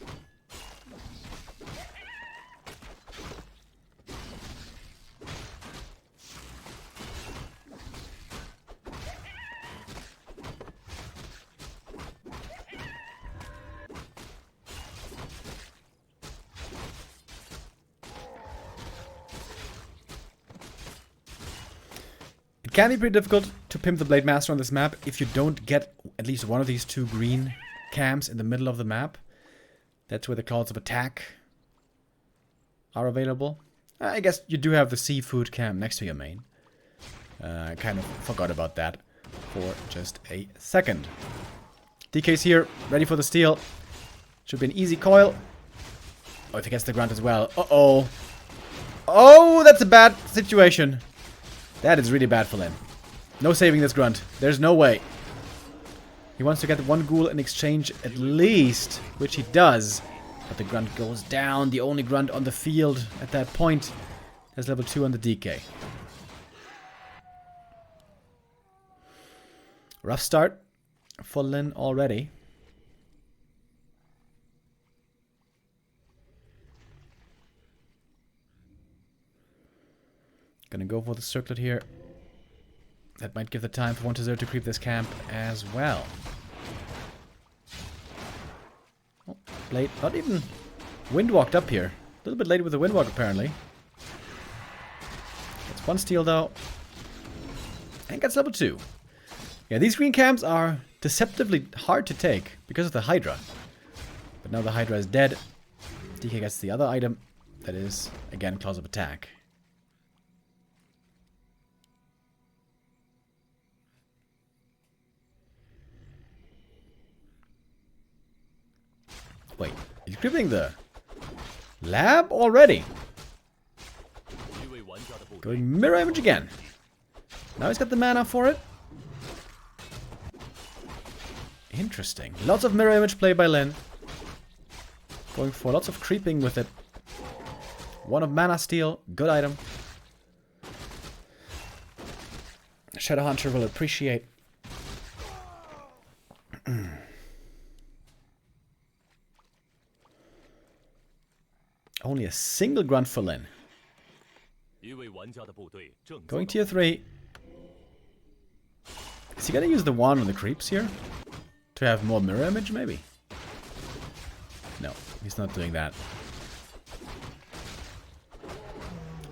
Speaker 1: It can be pretty difficult to pimp the Blade Master on this map if you don't get at least one of these 2 green cams in the middle of the map. That's where the Claws of Attack are available. I guess you do have the Seafood cam next to your main. I kind of forgot about that for just a second. DK's here, ready for the steal. Should be an easy coil. Oh, if he gets the grunt as well. Uh-oh. Oh, that's a bad situation. That is really bad for Lynn. No saving this grunt. There's no way. He wants to get 1 ghoul in exchange at least, which he does. But the grunt goes down. The only grunt on the field at that point has level 2 on the DK. Rough start for Lynn already. Gonna go for the circlet here. That might give the time for 1-0 to creep this camp as well. Oh, Blade, not even windwalked up here. A little bit late with the windwalk apparently. Gets 1 steal though. And gets level 2. Yeah, these green camps are deceptively hard to take because of the Hydra. But now the Hydra is dead. DK gets the other item. That is, again, Claws of Attack. Wait, he's creeping the lab already. Going mirror image again. Now he's got the mana for it. Interesting. Lots of mirror image play by Lynn. Going for lots of creeping with it. 1 of mana steal. Good item. Shadowhunter will appreciate. Only a single grunt for Lynn. Going tier 3. Is he gonna use the wand on the creeps here? To have more mirror image, maybe? No, he's not doing that.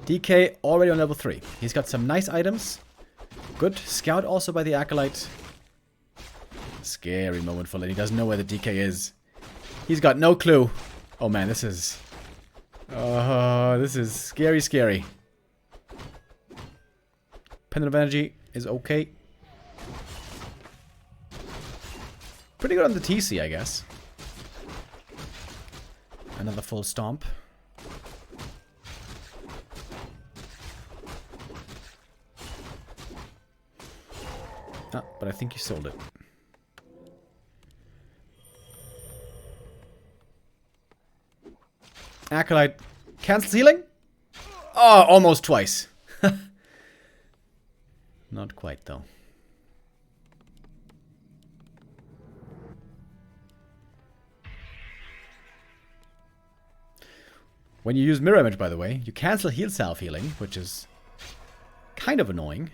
Speaker 1: DK already on level 3. He's got some nice items. Good scout also by the Acolyte. Scary moment for Lynn. He doesn't know where the DK is. He's got no clue. Oh man, this is... oh, this is scary, scary. Pendant of Energy is okay. Pretty good on the TC, I guess. Another full stomp. Ah, but I think he sold it. Acolyte cancels healing? Oh, almost twice. Not quite, though. When you use Mirror Image, by the way, you cancel heal self-healing, which is kind of annoying.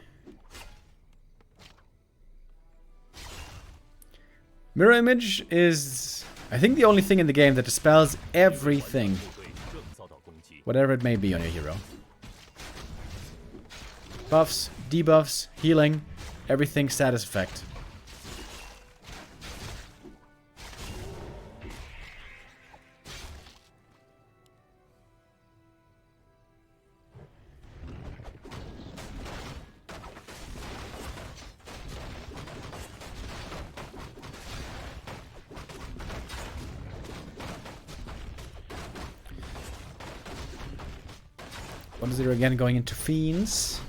Speaker 1: Mirror Image is, I think, the only thing in the game that dispels everything. Whatever it may be on your hero. Buffs, debuffs, healing, everything status effect. What is it again going into Fiends?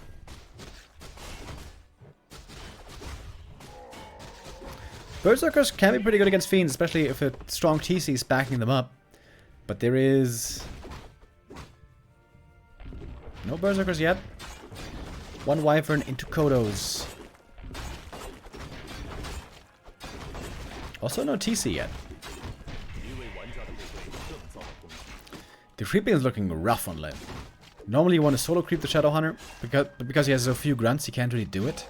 Speaker 1: Berserkers can be pretty good against Fiends, especially if a strong TC is backing them up. But there is... no Berserkers yet. 1 Wyvern into Kodos. Also no TC yet. The creeping is looking rough on Lynn. Normally you want to solo creep the Shadow Hunter, but because he has so few grunts, he can't really do it.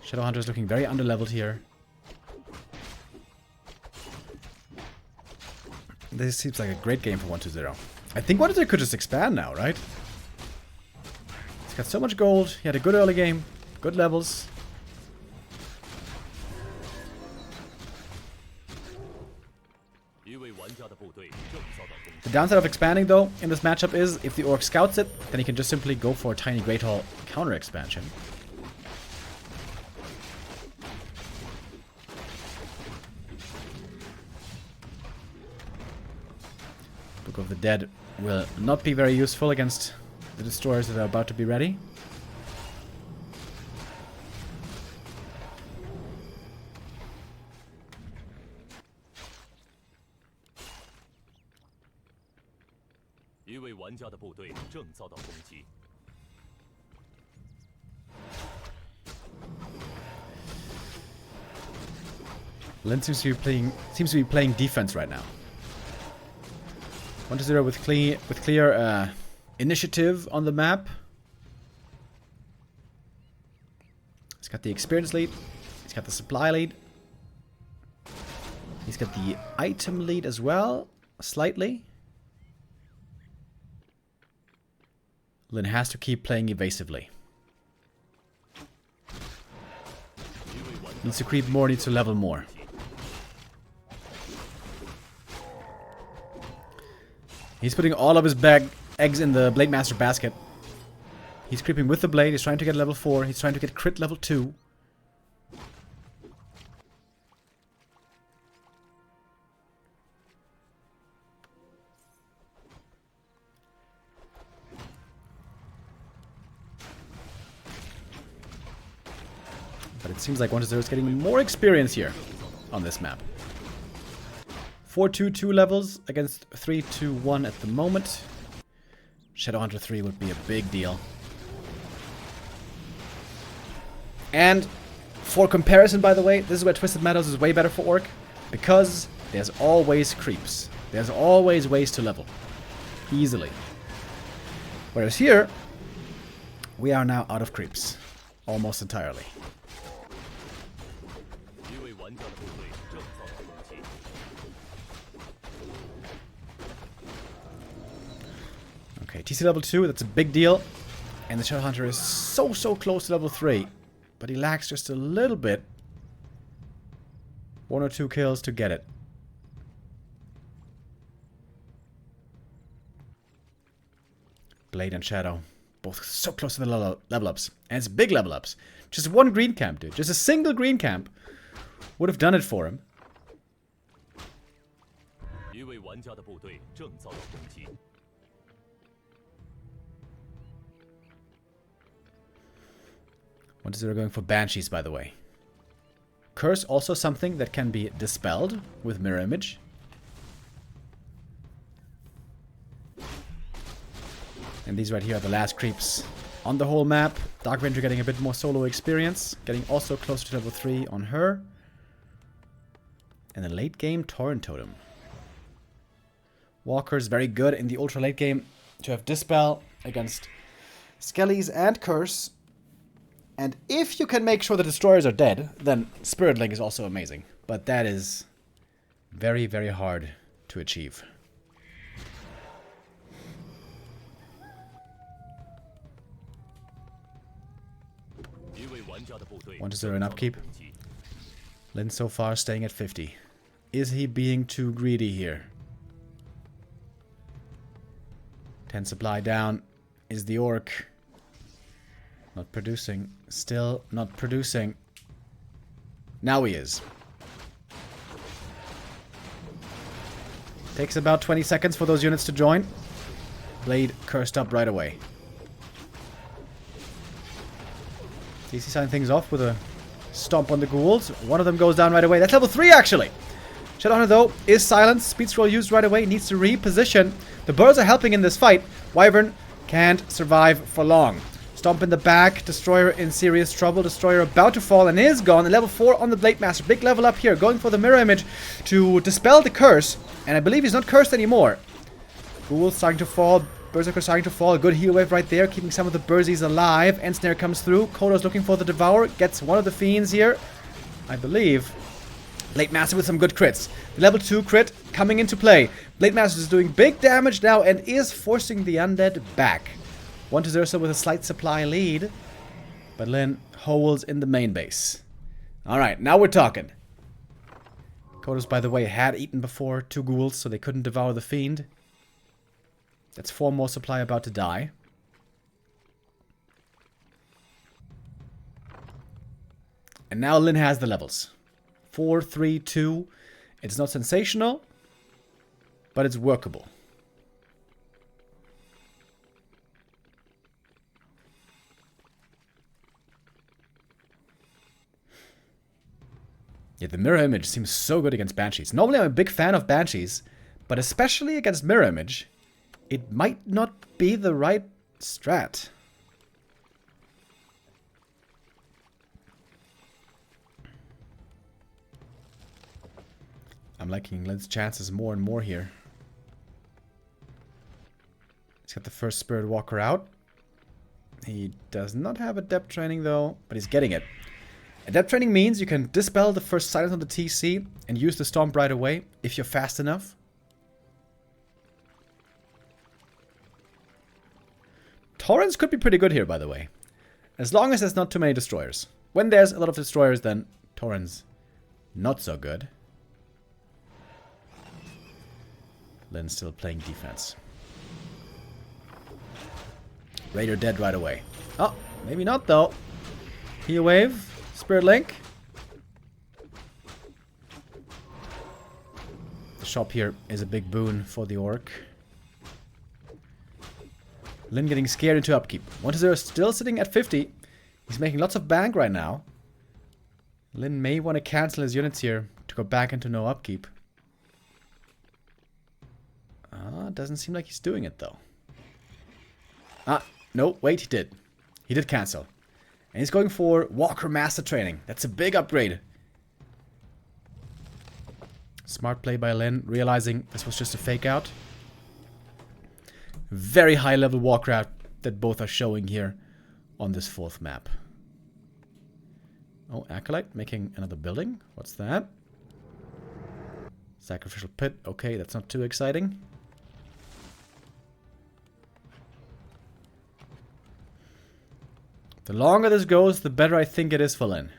Speaker 1: Shadow Hunter is looking very underleveled here. This seems like a great game for 1-2-0. I think 1-2-0 could just expand now, right? He's got so much gold. He had a good early game. Good levels. The downside of expanding, though, in this matchup is if the Orc scouts it, then he can just simply go for a tiny Great Hall counter expansion. Book of the Dead will not be very useful against the destroyers that are about to be ready. Lynn seems to be playing defense right now. 1-0 with clear initiative on the map. He's got the experience lead. He's got the supply lead. He's got the item lead as well, slightly. Lynn has to keep playing evasively. Needs to creep more, needs to level more. He's putting all of his eggs in the Blade Master basket. He's creeping with the blade. He's trying to get level 4. He's trying to get crit level 2. But it seems like 1-0 is getting more experience here on this map. 4-2-2 levels against 3-2-1 at the moment. Shadowhunter 3 would be a big deal. And for comparison, by the way, this is where Twisted Meadows is way better for Orc. Because there's always creeps. There's always ways to level. Easily. Whereas here, we are now out of creeps. Almost entirely. Okay, TC level 2, that's a big deal. And the Shadowhunter is so close to level 3. But he lacks just a little bit. 1 or 2 kills to get it. Blade and Shadow. Both so close to the level ups. And it's big level ups. Just one green camp, dude. Just a single green camp would have done it for him. What is it going for Banshees, by the way? Curse also something that can be dispelled with Mirror Image. And these right here are the last creeps on the whole map. Dark Ranger getting a bit more solo experience. Getting also closer to level 3 on her. And the late game Torrent Totem. Walker's very good in the ultra late game to have Dispel against Skellies and Curse. And if you can make sure the destroyers are dead, then Spirit Link is also amazing. But that is very hard to achieve. 1-0 in upkeep. Lynn so far staying at 50. Is he being too greedy here? 10 supply down. Is the Orc not producing? Still not producing. Now he is. Takes about 20 seconds for those units to join. Blade cursed up right away. DC signing things off with a stomp on the ghouls. One of them goes down right away. That's level 3 actually. Shadowhunter though is silenced. Speed scroll used right away. Needs to reposition. The birds are helping in this fight. Wyvern can't survive for long. Stomp in the back. Destroyer in serious trouble. Destroyer about to fall and is gone. And level 4 on the Blade Master. Big level up here. Going for the mirror image to dispel the curse. And I believe he's not cursed anymore. Ghoul's starting to fall. Berserker starting to fall. A good heal wave right there. Keeping some of the Burzies alive. End Snare comes through. Kodo's looking for the Devour. Gets one of the Fiends here. I believe. Blade Master with some good crits. The level 2 crit coming into play. Blade Master is doing big damage now and is forcing the Undead back. 1-0 with a slight supply lead. But Lynn holds in the main base. Alright, now we're talking. Kodos, by the way, had eaten before 2 ghouls, so they couldn't devour the Fiend. That's 4 more supply about to die. And now Lynn has the levels. 4, 3, 2. It's not sensational, but it's workable. Yeah, the mirror image seems so good against Banshees. Normally I'm a big fan of Banshees, but especially against mirror image, it might not be the right strat. I'm liking Lynn's chances more and more here. He's got the first Spirit Walker out. He does not have Adept Training though, but he's getting it. Adept Training means you can dispel the first silence on the TC and use the Stomp right away if you're fast enough. Torrents could be pretty good here, by the way. As long as there's not too many Destroyers. When there's a lot of Destroyers, then Torrents not so good. Lynn's still playing defense. Raider dead right away. Oh, maybe not though. Heal wave. Spirit Link. The shop here is a big boon for the Orc. Lynn getting scared into upkeep. 1-0 still sitting at 50. He's making lots of bank right now. Lynn may want to cancel his units here to go back into no upkeep. Doesn't seem like he's doing it though. No, wait, he did. He did cancel. And he's going for Walker Master Training. That's a big upgrade. Smart play by Lynn, realizing this was just a fake out. Very high level Warcraft that both are showing here on this 4th map. Oh, Acolyte making another building. What's that? Sacrificial Pit. Okay, that's not too exciting. The longer this goes, the better I think it is for Lynn.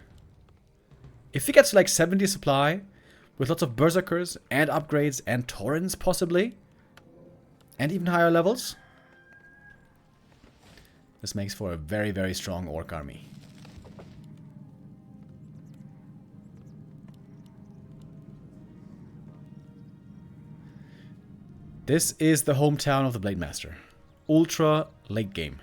Speaker 1: If he gets like 70 supply, with lots of Berserkers and upgrades and Torrents possibly, and even higher levels, this makes for a very, very strong Orc army. This is the hometown of the Blade Master. Ultra late game.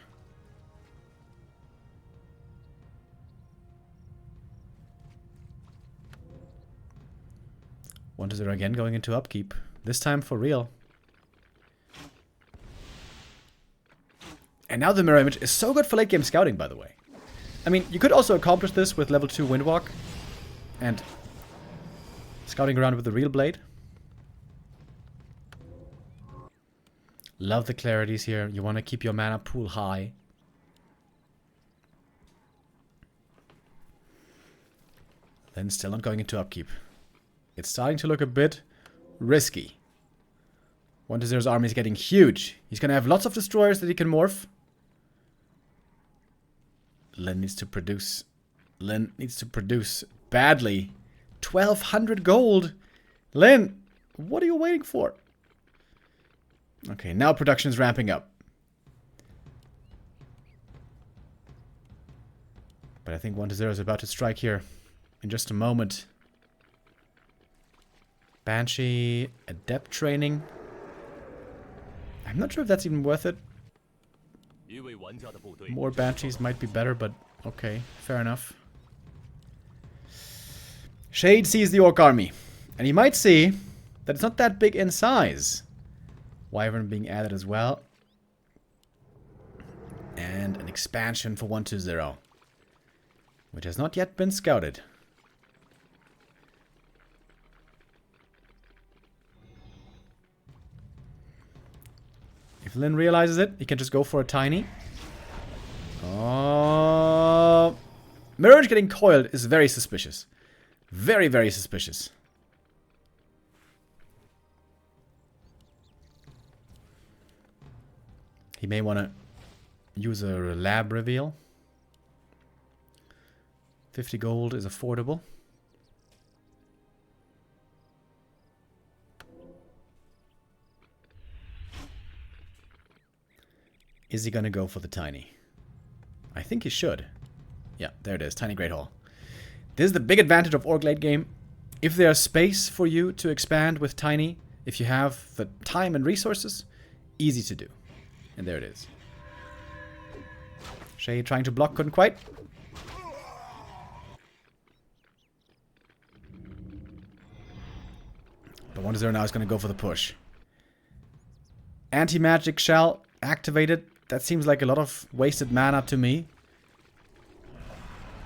Speaker 1: 1-0 again, going into upkeep. This time for real. And now the mirror image is so good for late game scouting, by the way. I mean, you could also accomplish this with level 2 Windwalk and scouting around with the real blade. Love the clarities here. You want to keep your mana pool high. Then still not going into upkeep. It's starting to look a bit risky. 1-0's army is getting huge. He's going to have lots of destroyers that he can morph. Lynn needs to produce. Lynn needs to produce badly. 1,200 gold. Lynn, what are you waiting for? Okay, now production is ramping up. But I think 1-0 is about to strike here in just a moment. Banshee, Adept Training. I'm not sure if that's even worth it. More Banshees might be better, but okay, fair enough. Shade sees the Orc army, and he might see that it's not that big in size. Wyvern being added as well. And an expansion for 120, which has not yet been scouted. If Lynn realizes it, he can just go for a tiny. Oh, Mirage getting coiled is very suspicious. Very, very suspicious. He may want to use a lab reveal. 50 gold is affordable. Is he going to go for the tiny? I think he should. Yeah, there it is. Tiny Great Hall. This is the big advantage of Orc late game. If there's space for you to expand with tiny, if you have the time and resources, easy to do. And there it is. Shay trying to block, couldn't quite. But 1-0 now is going to go for the push. Anti-magic shell activated. That seems like a lot of wasted mana to me.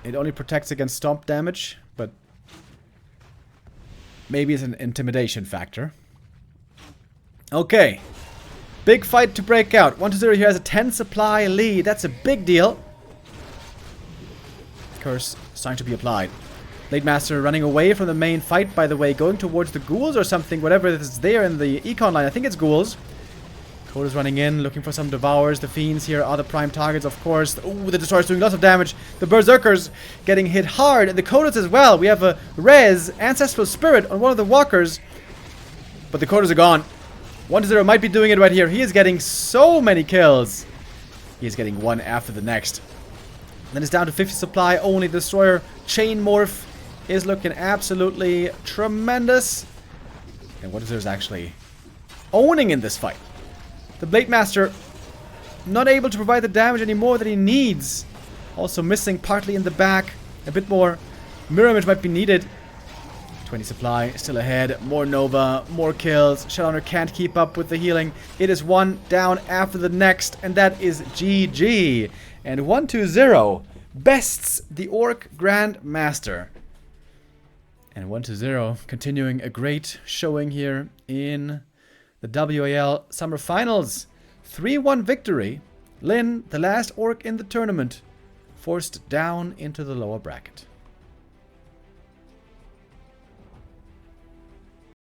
Speaker 1: It only protects against stomp damage, but maybe it's an intimidation factor. Okay. Big fight to break out. 1-0 here has a 10 supply lead. That's a big deal. Curse starting to be applied. Blade Master running away from the main fight, by the way. Going towards the ghouls or something. Whatever is there in the econ line. I think it's ghouls. Coda's running in, looking for some devours. The fiends here are the prime targets, of course. Ooh, the destroyer's doing lots of damage. The berserkers getting hit hard. And the Codas as well. We have a res, ancestral spirit on one of the walkers. But the Codas are gone. 1-0 might be doing it right here. He is getting so many kills. He is getting one after the next. Then it's down to 50 supply only. The destroyer chain morph is looking absolutely tremendous. And 1-0 is actually owning in this fight. The Blade Master not able to provide the damage anymore that he needs. Also missing partly in the back. A bit more mirror image might be needed. 20 supply still ahead. More Nova, more kills. Shadowrunner can't keep up with the healing. It is one down after the next, and that is GG. And 1-0 bests the Orc Grand Master. And 1-0 continuing a great showing here in the WAL Summer Finals. 3-1 victory. Lynn, the last Orc in the tournament, forced down into the lower bracket.